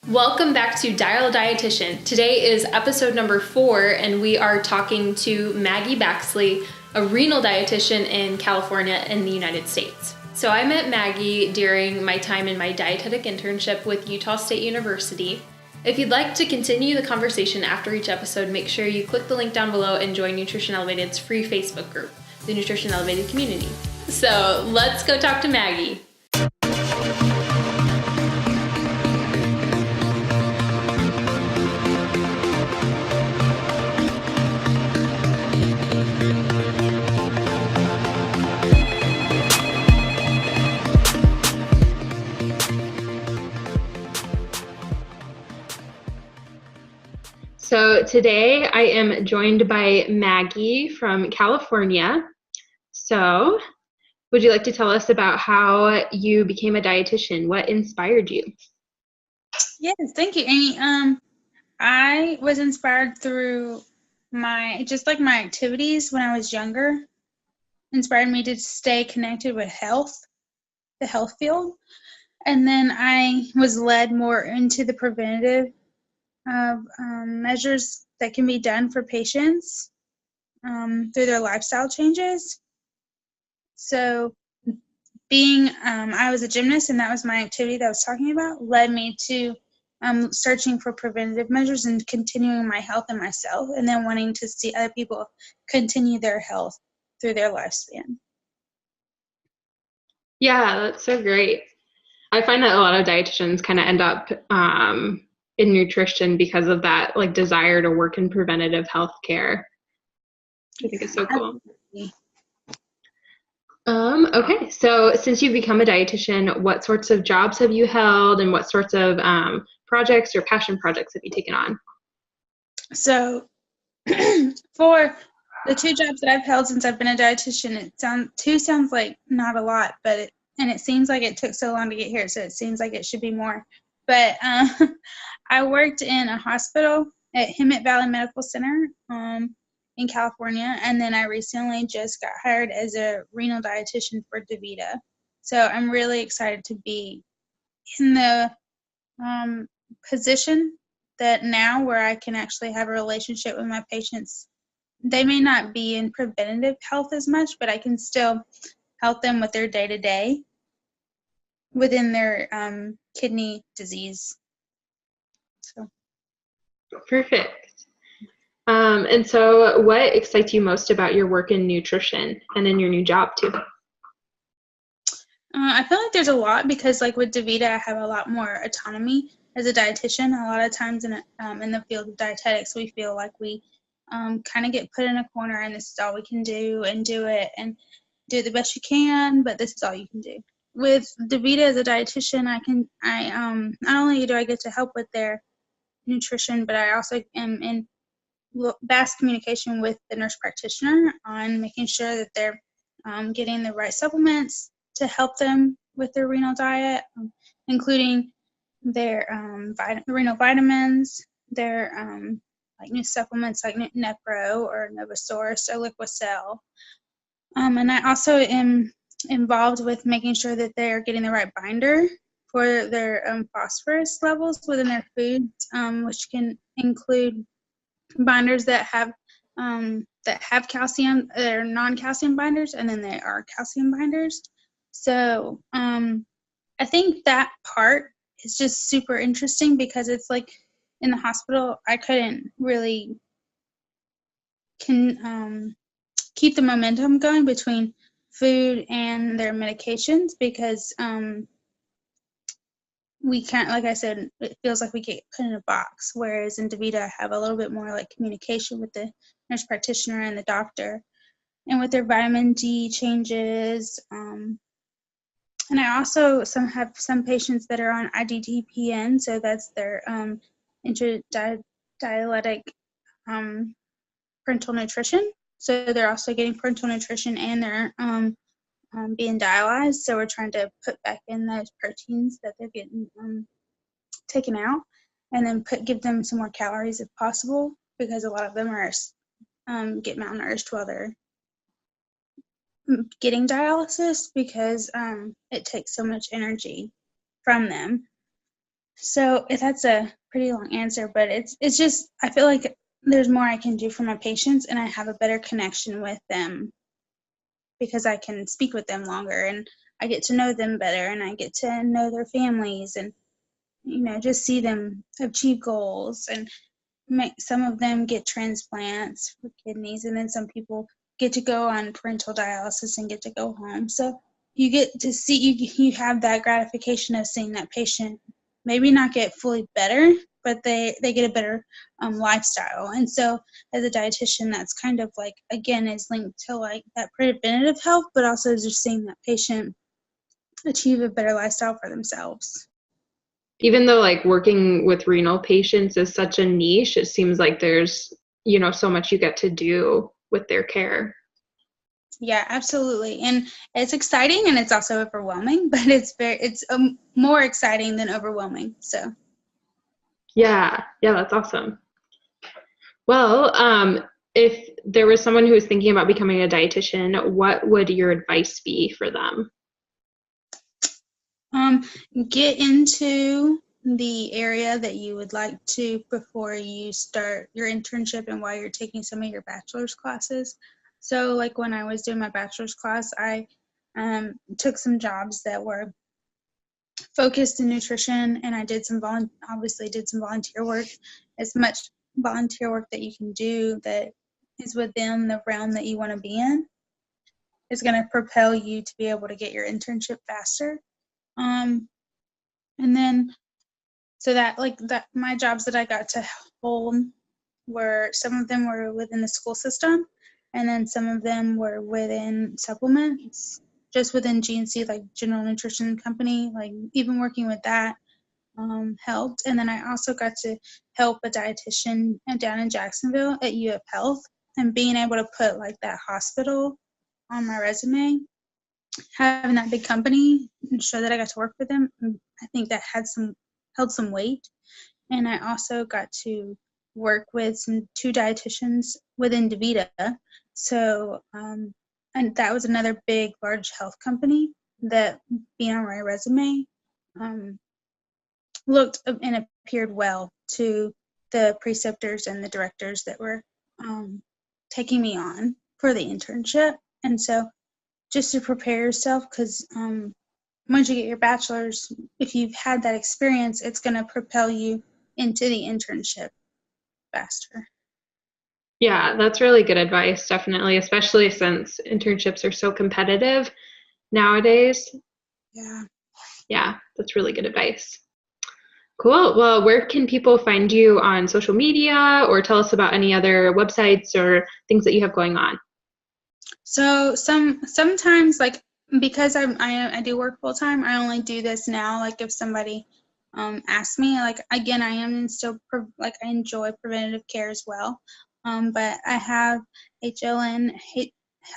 Welcome back to Dial Dietitian. Today is episode number 4, and we are talking to Maggie Baxley, a renal dietitian in California in the United States. So I met Maggie during my time in my dietetic internship with Utah State University. If you'd like to continue the conversation after each episode, make sure you click the link down below and join Nutrition Elevated's free Facebook group, the Nutrition Elevated Community. So let's go talk to Maggie. So today I am joined by Maggie from California. So would you like to tell us about how you became a dietitian? What inspired you? Yes, thank you, Aimee. I was inspired through my activities when I was younger. Inspired me to stay connected with the health field. And then I was led more into the preventative measures that can be done for patients through their lifestyle changes. So I was a gymnast, and that was my activity that I was talking about, led me to searching for preventative measures and continuing my health and myself, and then wanting to see other people continue their health through their lifespan. Yeah, that's so great. I find that a lot of dietitians kind of end up in nutrition because of that desire to work in preventative health care. I think it's so cool. Okay, so since you've become a dietitian, what sorts of jobs have you held, and what sorts of projects or passion projects have you taken on? So for the 2 jobs that I've held since I've been a dietitian, two sounds like not a lot, but it seems like it took so long to get here, so it seems like it should be more. But I worked in a hospital at Hemet Valley Medical Center in California, and then I recently just got hired as a renal dietitian for DaVita. So I'm really excited to be in the position that now where I can actually have a relationship with my patients. They may not be in preventative health as much, but I can still help them with their day-to-day within their kidney disease. So. Perfect. And so what excites you most about your work in nutrition and in your new job too? I feel like there's a lot because with DaVita, I have a lot more autonomy as a dietitian. A lot of times in the field of dietetics, we feel like we kind of get put in a corner, and this is all we can do, and do it the best you can, but this is all you can do. With DaVita as a dietitian, not only do I get to help with their nutrition, but I also am in vast communication with the nurse practitioner on making sure that they're getting the right supplements to help them with their renal diet, including their renal vitamins, their new supplements like Nepro or Novosaurus or Liquicell. And I also am involved with making sure that they're getting the right binder for their phosphorus levels within their foods, which can include binders that have calcium. They're non-calcium binders, and then they are calcium binders. So I think that part is just super interesting because it's in the hospital, I couldn't really keep the momentum going between food and their medications because we can't, like I said, it feels like we get put in a box, whereas in DaVita, I have a little bit more communication with the nurse practitioner and the doctor, and with their vitamin D changes. And I also have some patients that are on IDTPN, so that's their intradialytic parental nutrition. So they're also getting parental nutrition, and they're being dialyzed. So we're trying to put back in those proteins that they're getting taken out, and then give them some more calories if possible, because a lot of them are get malnourished while they're getting dialysis because it takes so much energy from them. So that's a pretty long answer, but it's just, I feel like there's more I can do for my patients, and I have a better connection with them because I can speak with them longer, and I get to know them better, and I get to know their families, and just see them achieve goals, and make some of them get transplants for kidneys, and then some people get to go on parental dialysis and get to go home. So you get to see, you have that gratification of seeing that patient maybe not get fully better, but they get a better lifestyle. And so as a dietitian, that's kind of like, again, is linked to like that preventative health, but also just seeing that patient achieve a better lifestyle for themselves. Even though like working with renal patients is such a niche, it seems like there's, so much you get to do with their care. Yeah, absolutely. And it's exciting, and it's also overwhelming, but it's more exciting than overwhelming. So yeah, that's awesome. Well, if there was someone who was thinking about becoming a dietitian, what would your advice be for them? Get into the area that you would like to before you start your internship and while you're taking some of your bachelor's classes. So like when I was doing my bachelor's class, I took some jobs that were focused in nutrition, and I did some volunteer work. As much volunteer work that you can do that is within the realm that you want to be in is going to propel you to be able to get your internship faster. And then, so that my jobs that I got to hold some of them were within the school system, and then some of them were within supplements, just within GNC, like General Nutrition Company, like even working with that helped. And then I also got to help a dietitian down in Jacksonville at UF Health, and being able to put like that hospital on my resume, having that big company and show that I got to work with them, I think that held some weight. And I also got to work with two dietitians within DaVita. So, and that was another big, large health company that being on my resume looked and appeared well to the preceptors and the directors that were taking me on for the internship. And so just to prepare yourself, because once you get your bachelor's, if you've had that experience, it's going to propel you into the internship faster. Yeah, that's really good advice, definitely, especially since internships are so competitive nowadays. Yeah, that's really good advice. Cool. Well, where can people find you on social media, or tell us about any other websites or things that you have going on? So sometimes, like, because I do work full time, I only do this now. Like if somebody asks me, like, again, I am still I enjoy preventative care as well. But I have HLN,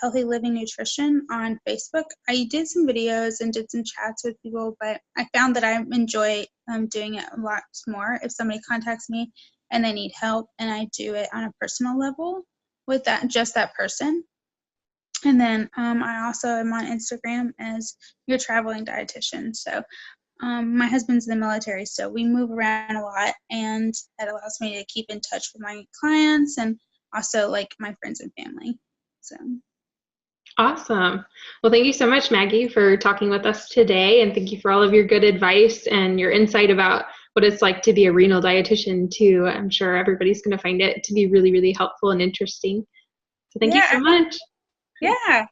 Healthy Living Nutrition, on Facebook. I did some videos and did some chats with people, but I found that I enjoy doing it a lot more if somebody contacts me and they need help, and I do it on a personal level with that person. And then I also am on Instagram as Your Traveling Dietitian. So my husband's in the military, so we move around a lot, and that allows me to keep in touch with my clients and also like my friends and family. So awesome. Well, thank you so much, Maggie, for talking with us today, and thank you for all of your good advice and your insight about what it's like to be a renal dietitian too. I'm sure everybody's going to find it to be really, really helpful and interesting. So thank you so much. Yeah.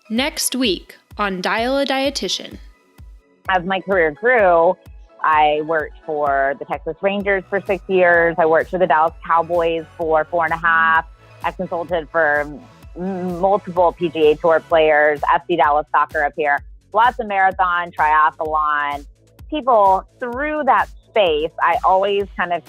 Next week on Dial a Dietitian. As my career grew, I worked for the Texas Rangers for 6 years. I worked for the Dallas Cowboys for 4.5. I consulted for multiple PGA Tour players, FC Dallas Soccer up here, lots of marathon, triathlon. People through that space, I always kind of